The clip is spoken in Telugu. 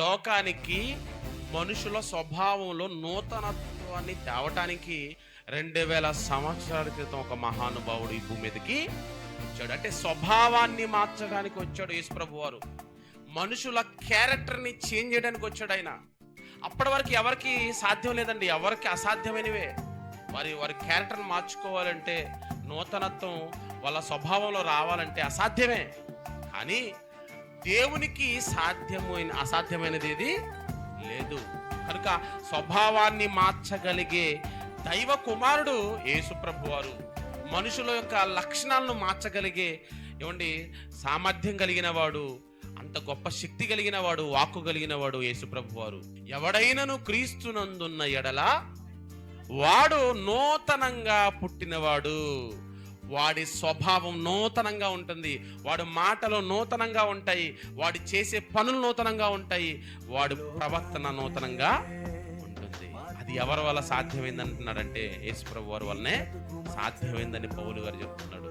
లోకానికి మనుషుల స్వభావంలో నూతనత్వాన్ని తేవటానికి 2000 సంవత్సరాల క్రితం ఒక మహానుభావుడు ఈ భూమి మీదకి వచ్చాడు. అంటే స్వభావాన్ని మార్చడానికి వచ్చాడు యేసుప్రభు వారు. మనుషుల క్యారెక్టర్ని చేంజ్ చేయడానికి వచ్చాడు ఆయన. అప్పటి వరకు ఎవరికి సాధ్యం లేదండి, ఎవరికి అసాధ్యమైనవే. వారి క్యారెక్టర్ని మార్చుకోవాలంటే, నూతనత్వం వాళ్ళ స్వభావంలో రావాలంటే అసాధ్యమే. కానీ దేవునికి అసాధ్యమైనది ఏది లేదు. కనుక స్వభావాన్ని మార్చగలిగే దైవ కుమారుడు యేసుప్రభు వారు. మనుషుల యొక్క లక్షణాలను మార్చగలిగే సామర్థ్యం కలిగిన వాడు, అంత గొప్ప శక్తి కలిగిన వాడు, వాక్కు కలిగిన వాడు యేసుప్రభు వారు. ఎవడైనను క్రీస్తునందున్న ఎడల వాడు నూతనంగా పుట్టినవాడు. వాడి స్వభావం నూతనంగా ఉంటుంది, వాడి మాటలు నూతనంగా ఉంటాయి, వాడి చేసే పనులు నూతనంగా ఉంటాయి, వాడి ప్రవర్తన నూతనంగా ఉంటుంది. అది ఎవరి వల్ల సాధ్యమైంది అంటున్నాడంటే యేసుప్రభు వారి వల్లనే సాధ్యమైందని పౌలు గారు చెప్తున్నాడు.